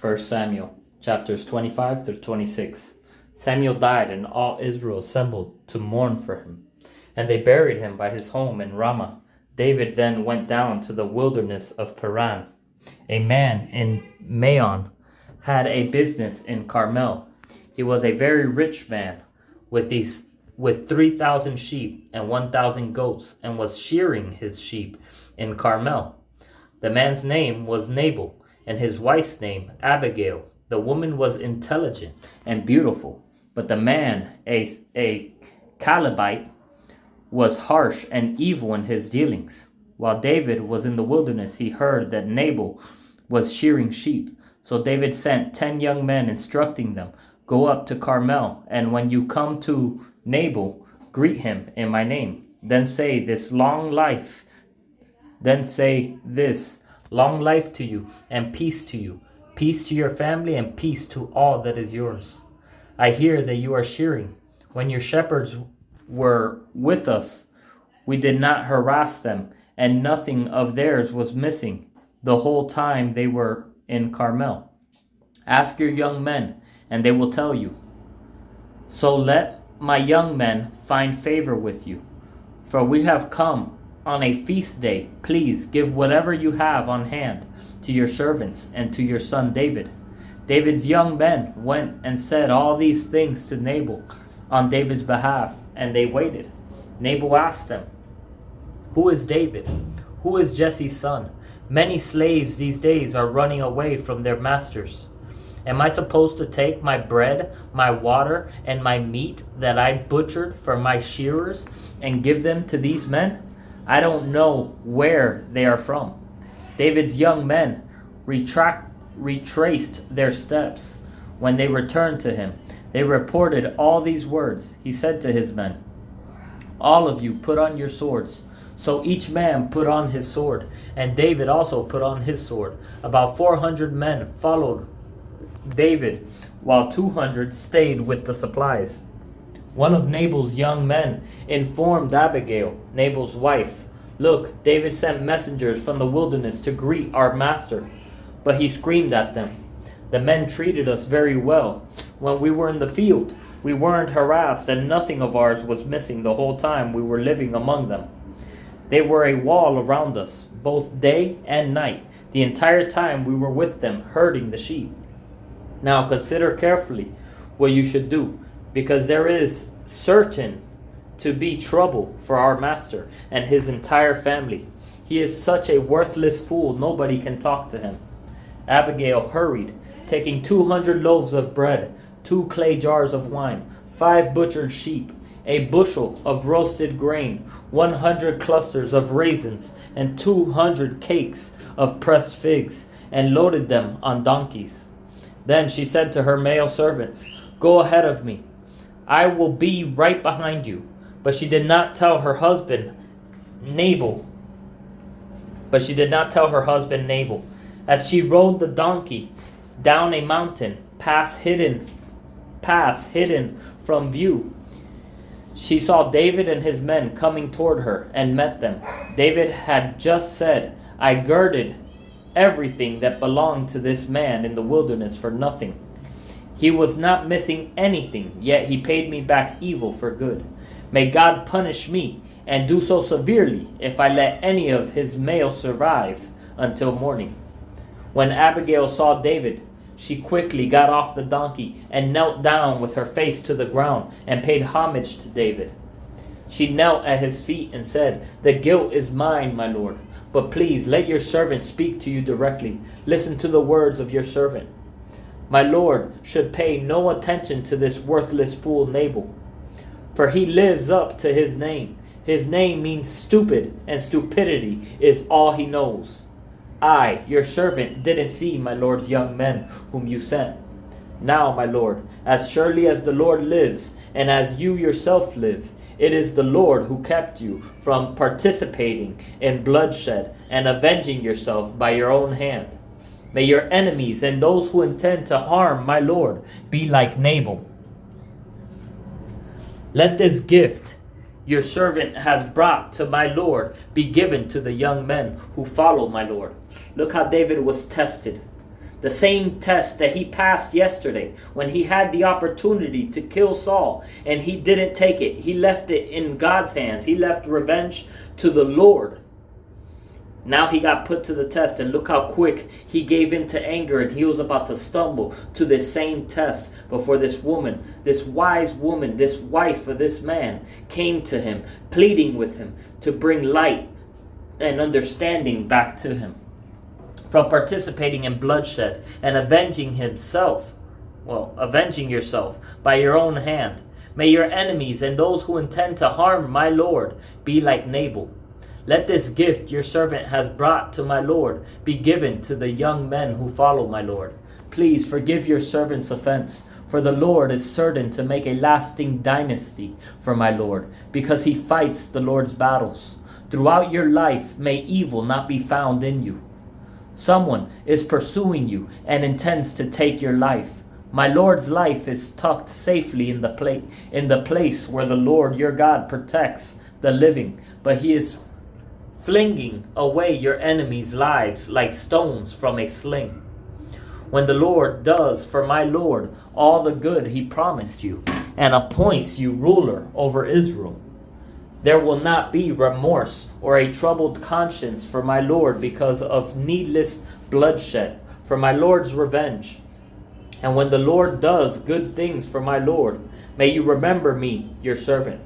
1 Samuel, chapters 25 through 26. Samuel died, and all Israel assembled to mourn for him, and they buried him by his home in Ramah. David then went down to the wilderness of Paran. A man in Maon had a business in Carmel. He was a very rich man with 3,000 sheep and 1,000 goats, and was shearing his sheep in Carmel. The man's name was Nabal, and his wife's name Abigail. The woman was intelligent and beautiful, but the man, a Calebite, was harsh and evil in his dealings. While David was in the wilderness, he heard that Nabal was shearing sheep. So David sent 10 young men, instructing them, "Go up to Carmel, and when you come to Nabal, greet him in my name. Then say this long life to you, and peace to you, peace to your family, and peace to all that is yours. I hear that you are shearing. When your shepherds were with us, we did not harass them, and nothing of theirs was missing the whole time they were in Carmel. Ask your young men, and they will tell you. So let my young men find favor with you, for we have come on a feast day. Please give whatever you have on hand to your servants and to your son David." David's young men went and said all these things to Nabal on David's behalf, and they waited. Nabal asked them, "Who is David? Who is Jesse's son? Many slaves these days are running away from their masters. Am I supposed to take my bread, my water, and my meat that I butchered for my shearers and give them to these men? I don't know where they are from." David's young men retraced their steps. When they returned to him, they reported all these words. He said to his men, "All of you put on your swords." So each man put on his sword, and David also put on his sword. About 400 men followed David, while 200 stayed with the supplies. One of Nabal's young men informed Abigail, Nabal's wife, "Look, David sent messengers from the wilderness to greet our master." But he screamed at them, "The men treated us very well when we were in the field. We weren't harassed, and nothing of ours was missing the whole time we were living among them. They were a wall around us, both day and night, the entire time we were with them herding the sheep. Now consider carefully what you should do, because there is certain to be trouble for our master and his entire family. He is such a worthless fool, nobody can talk to him." Abigail hurried, taking 200 loaves of bread, 2 clay jars of wine, 5 butchered sheep, a bushel of roasted grain, 100 clusters of raisins, and 200 cakes of pressed figs, and loaded them on donkeys. Then she said to her male servants, "Go ahead of me. I will be right behind you." But she did not tell her husband Nabal. As she rode the donkey down a mountain, pass hidden from view, she saw David and his men coming toward her and met them. David had just said, "I girded everything that belonged to this man in the wilderness for nothing. He was not missing anything, yet he paid me back evil for good. May God punish me, and do so severely, if I let any of his males survive until morning." When Abigail saw David, she quickly got off the donkey and knelt down with her face to the ground and paid homage to David. She knelt at his feet and said, "The guilt is mine, my lord, but please let your servant speak to you directly. Listen to the words of your servant. My lord should pay no attention to this worthless fool Nabal, for he lives up to his name. His name means stupid, and stupidity is all he knows. I, your servant, didn't see my lord's young men whom you sent. Now, my lord, as surely as the Lord lives, and as you yourself live, it is the Lord who kept you from participating in bloodshed and avenging yourself by your own hand. May your enemies and those who intend to harm my lord be like Nabal. Let this gift your servant has brought to my lord be given to the young men who follow my lord." Look how David was tested. The same test that he passed yesterday when he had the opportunity to kill Saul and he didn't take it. He left it in God's hands. He left revenge to the Lord. Now he got put to the test, and look how quick he gave in to anger, and he was about to stumble to this same test before this woman, this wise woman, this wife of this man, came to him, pleading with him to bring light and understanding back to him from participating in bloodshed and avenging yourself by your own hand. May your enemies and those who intend to harm my Lord be like Nabal. Let this gift your servant has brought to my Lord be given to the young men who follow my Lord. Please forgive your servant's offense, for the Lord is certain to make a lasting dynasty for my Lord, because he fights the Lord's battles. Throughout your life, may evil not be found in you. Someone is pursuing you and intends to take your life. My Lord's life is tucked safely in the place where the Lord your God protects the living, but he is flinging away your enemies' lives like stones from a sling. When the Lord does for my Lord all the good he promised you and appoints you ruler over Israel, there will not be remorse or a troubled conscience for my Lord because of needless bloodshed, for my Lord's revenge. And when the Lord does good things for my Lord, may you remember me, your servant.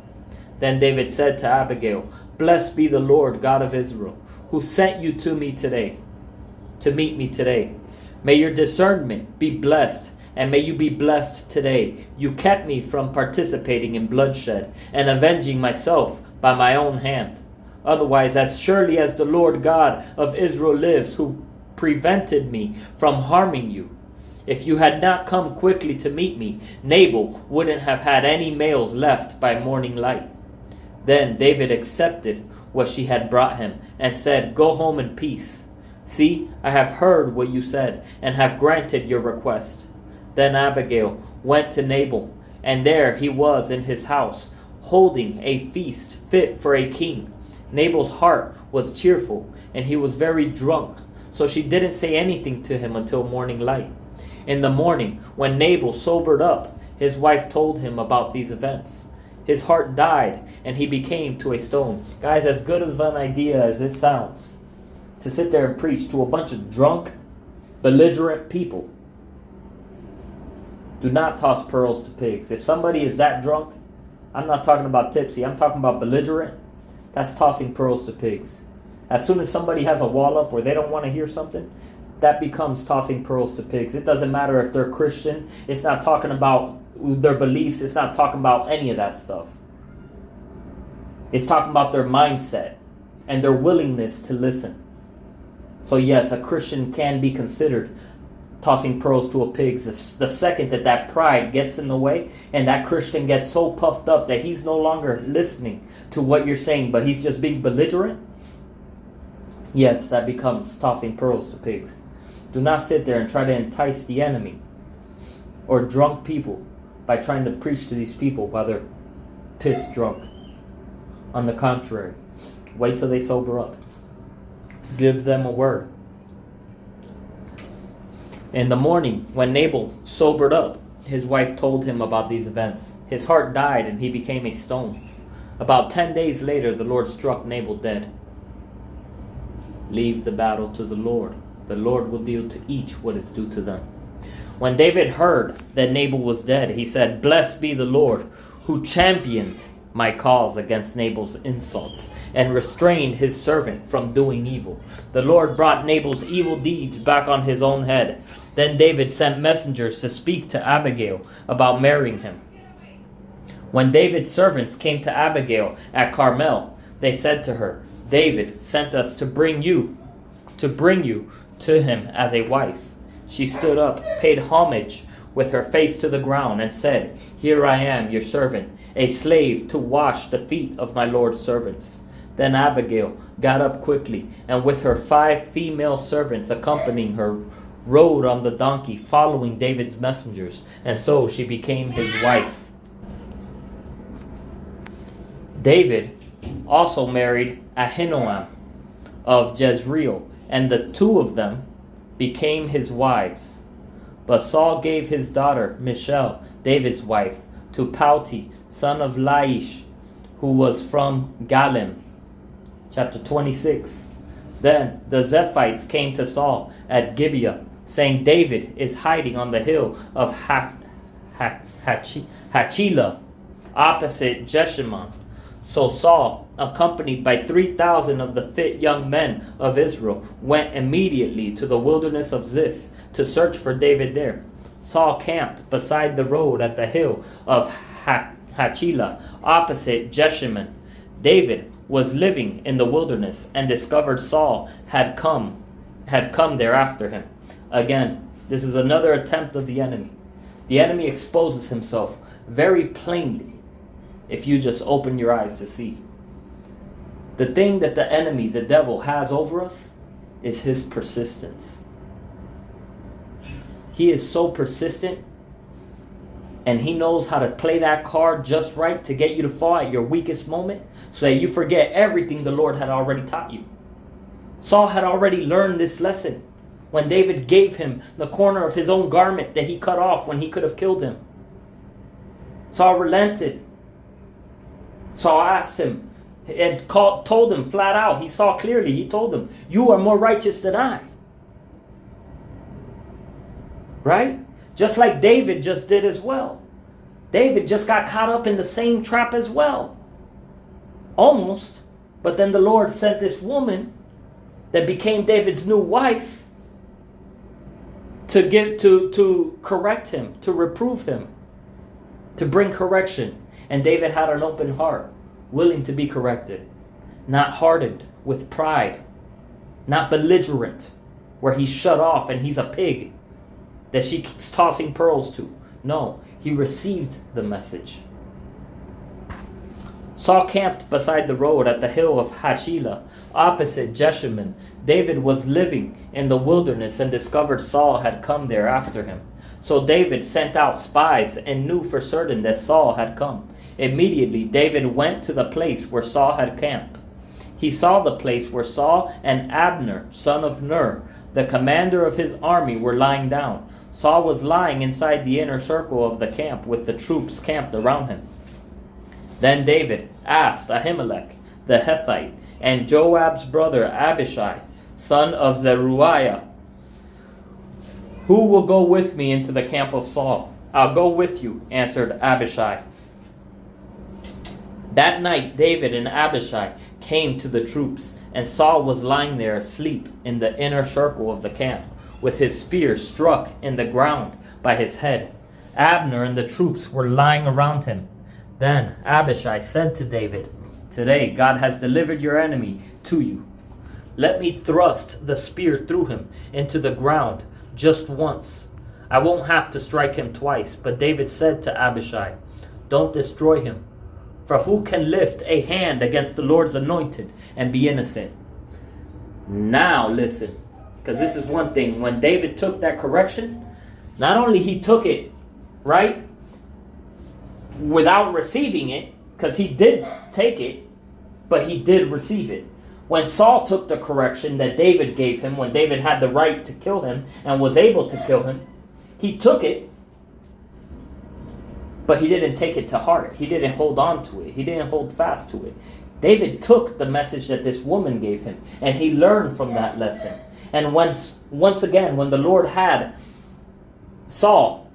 Then David said to Abigail, Blessed be the Lord God of Israel, who sent you to me today, to meet me today. May your discernment be blessed, and may you be blessed today. You kept me from participating in bloodshed and avenging myself by my own hand. Otherwise, as surely as the Lord God of Israel lives, who prevented me from harming you, if you had not come quickly to meet me, Nabal wouldn't have had any males left by morning light. Then David accepted what she had brought him and said, Go home in peace. See, I have heard what you said and have granted your request. Then Abigail went to Nabal, and there he was in his house, holding a feast fit for a king. Nabal's heart was cheerful, and he was very drunk, so she didn't say anything to him until morning light. In the morning, when Nabal sobered up, his wife told him about these events. His heart died, and he became to a stone. Guys, as good of an idea as it sounds, to sit there and preach to a bunch of drunk, belligerent people, do not toss pearls to pigs. If somebody is that drunk, I'm not talking about tipsy, I'm talking about belligerent, that's tossing pearls to pigs. As soon as somebody has a wall up where they don't want to hear something, that becomes tossing pearls to pigs. It doesn't matter if they're Christian. It's not talking about their beliefs. It's not talking about any of that stuff. It's talking about their mindset and their willingness to listen. So yes, a Christian can be considered tossing pearls to a pig. The second that pride gets in the way and that Christian gets so puffed up that he's no longer listening to what you're saying, but he's just being belligerent, yes, that becomes tossing pearls to pigs. Do not sit there and try to entice the enemy or drunk people by trying to preach to these people while they're piss drunk. On the contrary, wait till they sober up. Give them a word. In the morning, when Nabal sobered up, his wife told him about these events. His heart died and he became a stone. About 10 days later, the Lord struck Nabal dead. Leave the battle to the Lord. The Lord will deal to each what is due to them. When David heard that Nabal was dead, he said, Blessed be the Lord, who championed my cause against Nabal's insults and restrained his servant from doing evil. The Lord brought Nabal's evil deeds back on his own head. Then David sent messengers to speak to Abigail about marrying him. When David's servants came to Abigail at Carmel, they said to her, David sent us to bring you to him as a wife. She stood up, paid homage with her face to the ground, and said, Here I am, your servant, a slave to wash the feet of my Lord's servants. Then Abigail got up quickly, and with her 5 female servants accompanying her, rode on the donkey, following David's messengers, and so she became his wife. David also married Ahinoam of Jezreel, and the two of them became his wives. But Saul gave his daughter, Michal, David's wife, to Palti, son of Laish, who was from Galim. Chapter 26. Then the Ziphites came to Saul at Gibeah, saying, David is hiding on the hill of Hachilah, opposite Jeshimon. So Saul, accompanied by 3,000 of the fit young men of Israel, went immediately to the wilderness of Ziph to search for David there. Saul camped beside the road at the hill of Hachilah, opposite Jeshimon. David was living in the wilderness and discovered Saul had come there after him. Again, this is another attempt of the enemy. The enemy exposes himself very plainly if you just open your eyes to see. The thing that the enemy, the devil, has over us is his persistence. He is so persistent, and he knows how to play that card just right to get you to fall at your weakest moment so that you forget everything the Lord had already taught you. Saul had already learned this lesson when David gave him the corner of his own garment that he cut off when he could have killed him. Saul relented. Saul asked him and told him flat out. He saw clearly. He told him, you are more righteous than I. Right? Just like David just did as well. David just got caught up in the same trap as well. Almost. But then the Lord sent this woman that became David's new wife to correct him, to reprove him, to bring correction. And David had an open heart, willing to be corrected, not hardened with pride, not belligerent, where he's shut off and he's a pig that she's tossing pearls to. No, he received the message. Saul camped beside the road at the hill of Hachilah, opposite Jeshimon. David was living in the wilderness and discovered Saul had come there after him. So David sent out spies and knew for certain that Saul had come. Immediately David went to the place where Saul had camped. He saw the place where Saul and Abner, son of Ner, the commander of his army, were lying down. Saul was lying inside the inner circle of the camp with the troops camped around him. Then David asked Ahimelech the Hethite and Joab's brother Abishai, son of Zeruiah, who will go with me into the camp of Saul? I'll go with you, answered Abishai. That night David and Abishai came to the troops, and Saul was lying there asleep in the inner circle of the camp, with his spear struck in the ground by his head. Abner and the troops were lying around him. Then Abishai said to David, Today God has delivered your enemy to you. Let me thrust the spear through him into the ground just once. I won't have to strike him twice. But David said to Abishai, Don't destroy him, for who can lift a hand against the Lord's anointed and be innocent? Now listen, because this is one thing. When David took that correction, not only he took it, right, without receiving it, because he did take it, but he did receive it. When Saul took the correction that David gave him, when David had the right to kill him and was able to kill him, he took it, but he didn't take it to heart. He didn't hold on to it. He didn't hold fast to it. David took the message that this woman gave him, and he learned from that lesson. And once again, when the Lord had Saul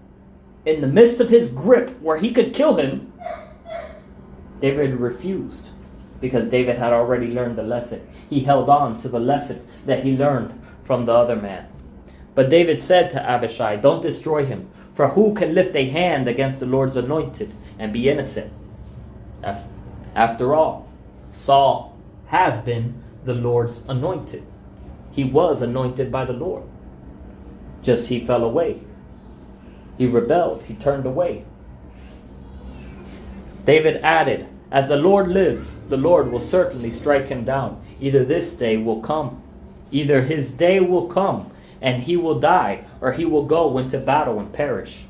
in the midst of his grip where he could kill him, David refused, because David had already learned the lesson. He held on to the lesson that he learned from the other man. But David said to Abishai, Don't destroy him, for who can lift a hand against the Lord's anointed and be innocent? After all, Saul has been the Lord's anointed. He was anointed by the Lord. Just he fell away. He rebelled. He turned away. David added, As the Lord lives, the Lord will certainly strike him down. Either this day will come. Either his day will come and he will die, or he will go into battle and perish.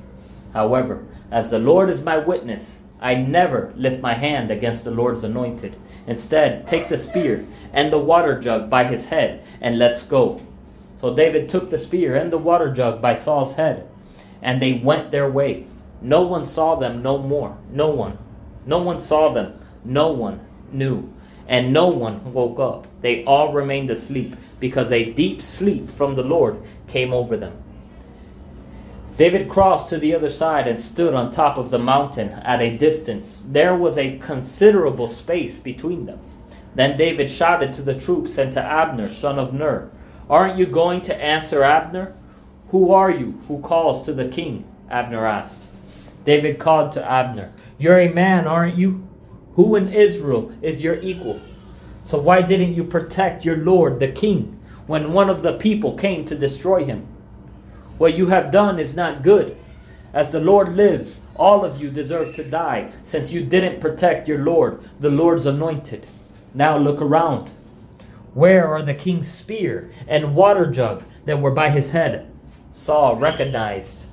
However, as the Lord is my witness, I never lift my hand against the Lord's anointed. Instead, take the spear and the water jug by his head and let's go. So David took the spear and the water jug by Saul's head, and they went their way. No one saw them no more. No one. No one saw them. No one knew. And no one woke up. They all remained asleep, because a deep sleep from the Lord came over them. David crossed to the other side and stood on top of the mountain at a distance. There was a considerable space between them. Then David shouted to the troops and to Abner, son of Ner, "Aren't you going to answer Abner?" "Who are you who calls to the king?" Abner asked. David called to Abner, "You're a man, aren't you? Who in Israel is your equal? So why didn't you protect your lord, the king, when one of the people came to destroy him? What you have done is not good. As the Lord lives, all of you deserve to die, since you didn't protect your Lord, the Lord's anointed. Now look around. Where are the king's spear and water jug that were by his head?" Saul recognized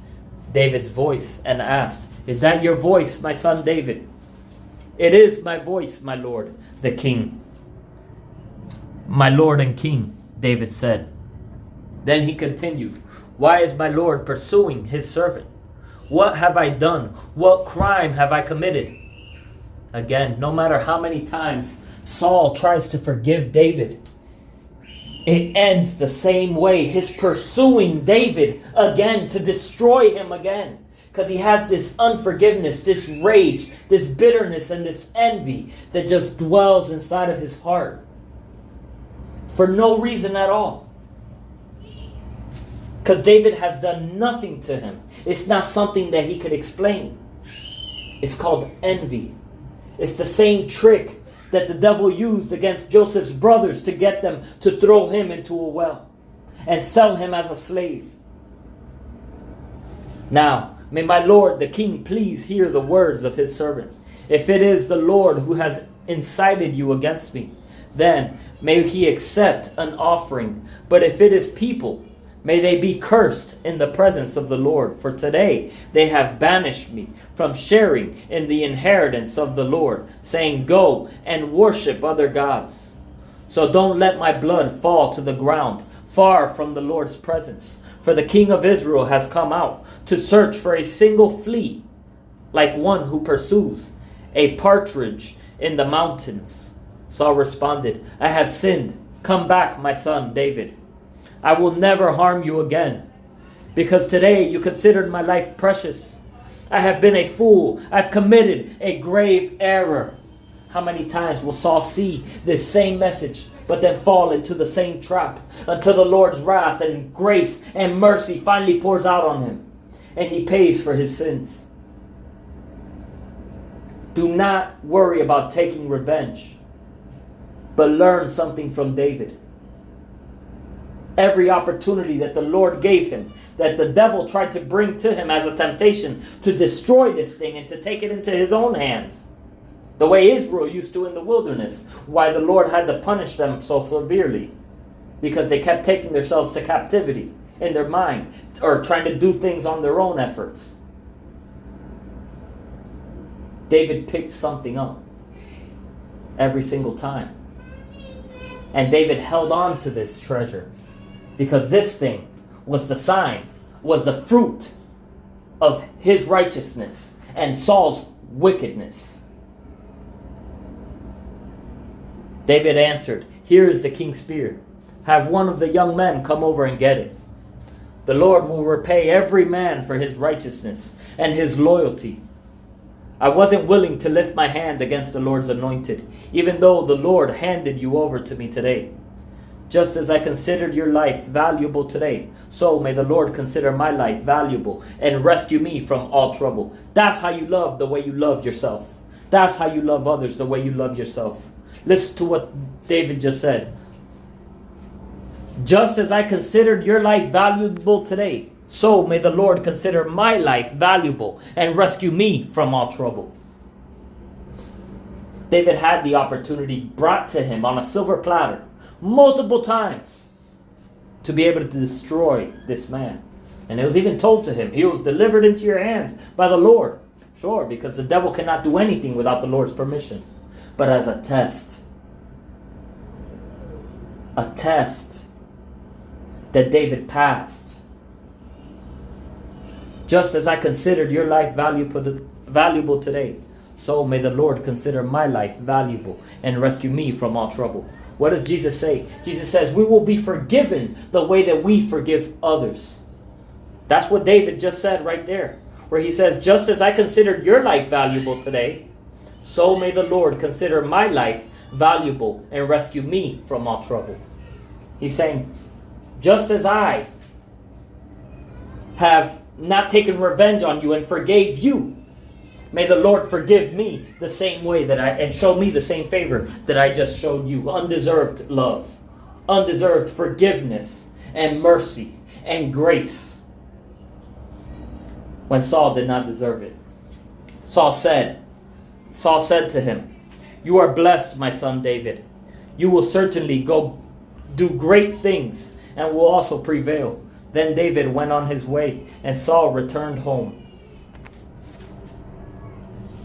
David's voice and asked, "Is that your voice, my son David?" "It is my voice, my lord, the king." "My lord and king," David said. Then he continued, "Why is my lord pursuing his servant? What have I done? What crime have I committed?" Again, no matter how many times Saul tries to forgive David, it ends the same way. He's pursuing David again to destroy him again. Because he has this unforgiveness, this rage, this bitterness, and this envy that just dwells inside of his heart. For no reason at all. Because David has done nothing to him. It's not something that he could explain. It's called envy. It's the same trick that the devil used against Joseph's brothers to get them to throw him into a well and sell him as a slave. Now, may my lord the king please hear the words of his servant. If it is the Lord who has incited you against me, then may he accept an offering. But if it is people, may they be cursed in the presence of the Lord. For today they have banished me from sharing in the inheritance of the Lord, saying, 'Go and worship other gods.' So don't let my blood fall to the ground, far from the Lord's presence. For the king of Israel has come out to search for a single flea, like one who pursues a partridge in the mountains." Saul responded, "I have sinned. Come back, my son David. I will never harm you again, because today you considered my life precious. I have been a fool. I've committed a grave error." How many times will Saul see this same message, but then fall into the same trap, until the Lord's wrath and grace and mercy finally pours out on him, and he pays for his sins? Do not worry about taking revenge, but learn something from David. Every opportunity that the Lord gave him, that the devil tried to bring to him as a temptation to destroy this thing and to take it into his own hands, the way Israel used to in the wilderness, why the Lord had to punish them so severely, because they kept taking themselves to captivity in their mind, or trying to do things on their own efforts. David picked something up every single time. And David held on to this treasure, because this thing was the sign, was the fruit of his righteousness and Saul's wickedness. David answered, "Here is the king's spear. Have one of the young men come over and get it. The Lord will repay every man for his righteousness and his loyalty. I wasn't willing to lift my hand against the Lord's anointed, even though the Lord handed you over to me today. Just as I considered your life valuable today, so may the Lord consider my life valuable and rescue me from all trouble." That's how you love the way you love yourself. That's how you love others, the way you love yourself. Listen to what David just said. Just as I considered your life valuable today, so may the Lord consider my life valuable and rescue me from all trouble. David had the opportunity brought to him on a silver platter multiple times to be able to destroy this man. And it was even told to him, he was delivered into your hands by the Lord. Sure, because the devil cannot do anything without the Lord's permission. But as a test that David passed. Just as I considered your life valuable today, so may the Lord consider my life valuable and rescue me from all trouble. What does Jesus say? Jesus says we will be forgiven the way that we forgive others. That's what David just said right there, where he says, just as I considered your life valuable today, so may the Lord consider my life valuable and rescue me from all trouble. He's saying, just as I have not taken revenge on you and forgave you, may the Lord forgive me the same way and show me the same favor that I just showed you. Undeserved love, undeserved forgiveness and mercy and grace when Saul did not deserve it. Saul said to him, you are blessed, my son David. You will certainly go do great things and will also prevail. Then David went on his way, and Saul returned home.